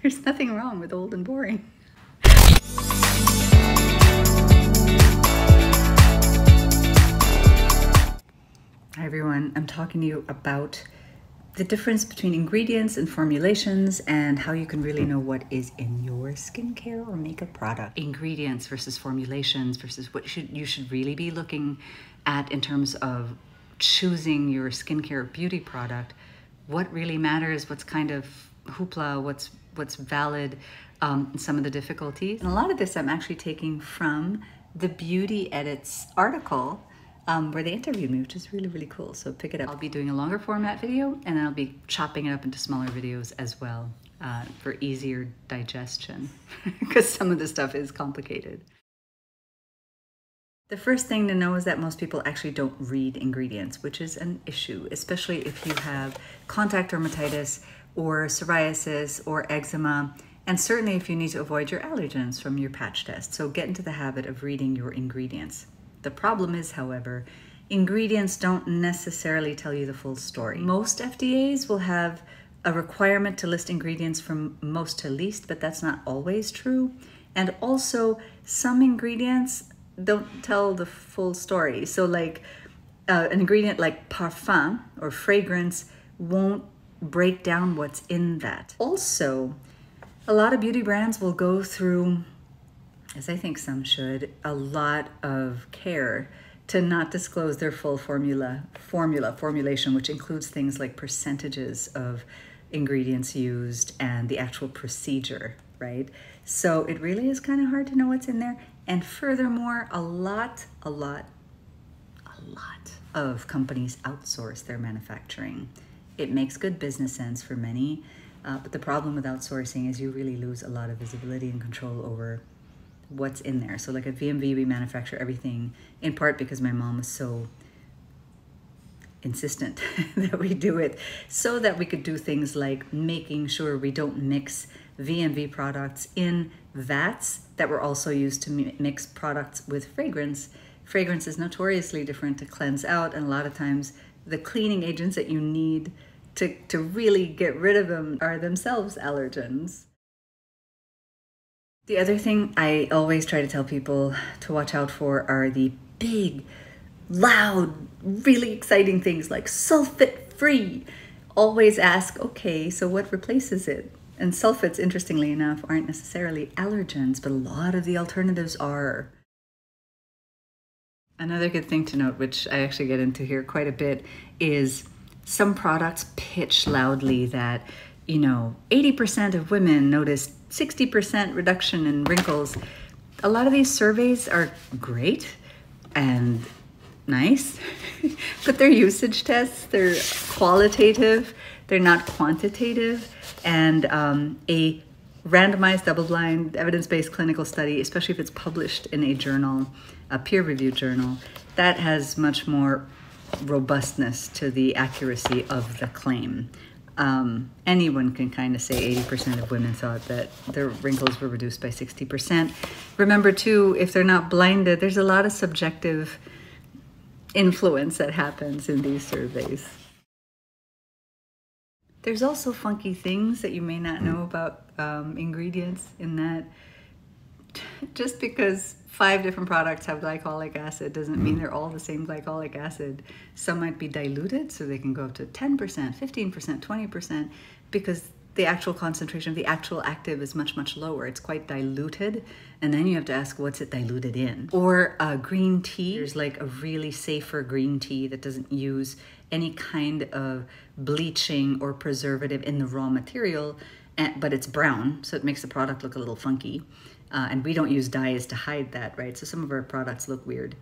There's nothing wrong with old and boring. Hi everyone, I'm talking to you about the difference between ingredients and formulations and how you can really know what is in your skincare or makeup product. Ingredients versus formulations versus what you should really be looking at in terms of choosing your skincare or beauty product. What really matters, what's kind of hoopla, what's valid, some of the difficulties. And a lot of this I'm actually taking from the Beauty Edits article where they interviewed me, which is really, really cool. So pick it up. I'll be doing a longer format video, and then I'll be chopping it up into smaller videos as well for easier digestion, because some of the stuff is complicated. The first thing to know is that most people actually don't read ingredients, which is an issue, especially if you have contact dermatitis or psoriasis or eczema, and certainly if you need to avoid your allergens from your patch test. So get into the habit of reading your ingredients. The problem is, however, ingredients don't necessarily tell you the full story. Most FDAs will have a requirement to list ingredients from most to least, but that's not always true. And also, some ingredients don't tell the full story. So like an ingredient like parfum or fragrance won't break down what's in that. Also, a lot of beauty brands will go through, as I think some should, a lot of care to not disclose their full formulation, which includes things like percentages of ingredients used and the actual procedure, right? So it really is kind of hard to know what's in there. And furthermore, a lot of companies outsource their manufacturing. It makes good business sense for many, but the problem with outsourcing is you really lose a lot of visibility and control over what's in there. So like at VMV, we manufacture everything in part because my mom was so insistent that we do it, so that we could do things like making sure we don't mix VMV products in vats that were also used to mix products with fragrance. Fragrance is notoriously different to cleanse out, and a lot of times the cleaning agents that you need to really get rid of them are themselves allergens. The other thing I always try to tell people to watch out for are the big, loud, really exciting things like sulfate-free. Always ask, okay, so what replaces it? And sulfates, interestingly enough, aren't necessarily allergens, but a lot of the alternatives are. Another good thing to note, which I actually get into here quite a bit, is some products pitch loudly that, 80% of women noticed 60% reduction in wrinkles. A lot of these surveys are great and nice, but they're usage tests, they're qualitative, they're not quantitative, and a randomized, double-blind, evidence-based clinical study, especially if it's published in a journal, a peer-reviewed journal, that has much more robustness to the accuracy of the claim. Anyone can kind of say 80% of women thought that their wrinkles were reduced by 60%. Remember too, if they're not blinded, there's a lot of subjective influence that happens in these surveys. There's also funky things that you may not know about ingredients, in that just because 5 different products have glycolic acid doesn't mean they're all the same glycolic acid. Some might be diluted, so they can go up to 10%, 15%, 20%, because the actual concentration of the actual active is much, much lower. It's quite diluted, and then you have to ask, what's it diluted in? Or green tea. There's like a really safer green tea that doesn't use any kind of bleaching or preservative in the raw material, but it's brown, so it makes the product look a little funky. And we don't use dyes to hide that, right? So some of our products look weird.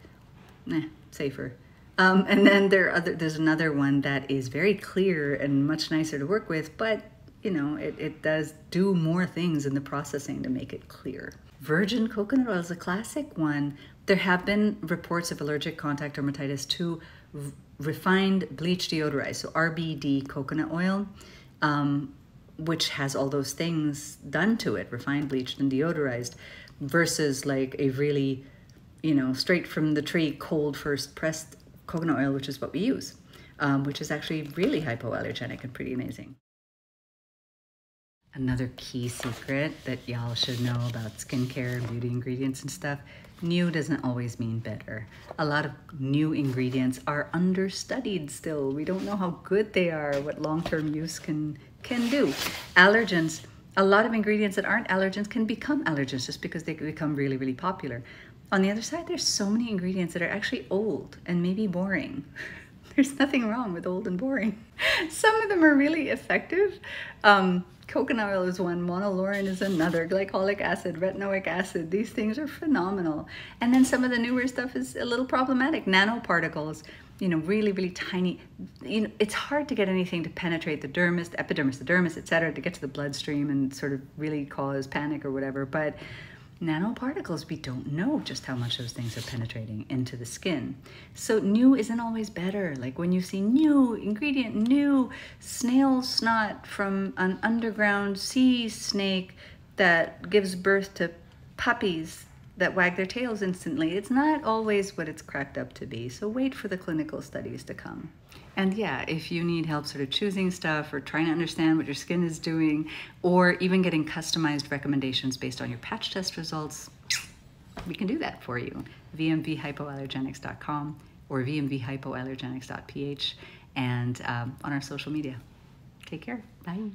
Safer. And then there's another one that is very clear and much nicer to work with, but it does do more things in the processing to make it clear. Virgin coconut oil is a classic one. There have been reports of allergic contact dermatitis to refined bleach deodorized, so RBD coconut oil, which has all those things done to it, refined, bleached, and deodorized, versus like a really, straight from the tree, cold first pressed coconut oil, which is what we use, which is actually really hypoallergenic and pretty amazing. Another key secret that y'all should know about skincare and beauty ingredients and stuff, new doesn't always mean better. A lot of new ingredients are understudied still. We don't know how good they are, what long-term use can do. Allergens, a lot of ingredients that aren't allergens can become allergens just because they become really, really popular. On the other side, there's so many ingredients that are actually old and maybe boring. There's nothing wrong with old and boring. Some of them are really effective. Coconut oil is one, monolaurin is another, glycolic acid, retinoic acid. These things are phenomenal. And then some of the newer stuff is a little problematic. Nanoparticles, you know, really, really tiny. You know, it's hard to get anything to penetrate the dermis, the epidermis, the dermis, etc., to get to the bloodstream and sort of really cause panic or whatever. But nanoparticles, we don't know just how much those things are penetrating into the skin. So new isn't always better. Like when you see new ingredient, new snail snot from an underground sea snake that gives birth to puppies that wag their tails instantly, it's not always what it's cracked up to be. So wait for the clinical studies to come. And yeah, if you need help sort of choosing stuff or trying to understand what your skin is doing, or even getting customized recommendations based on your patch test results, we can do that for you. VMVHypoallergenics.com or VMVHypoallergenics.ph, and on our social media. Take care. Bye.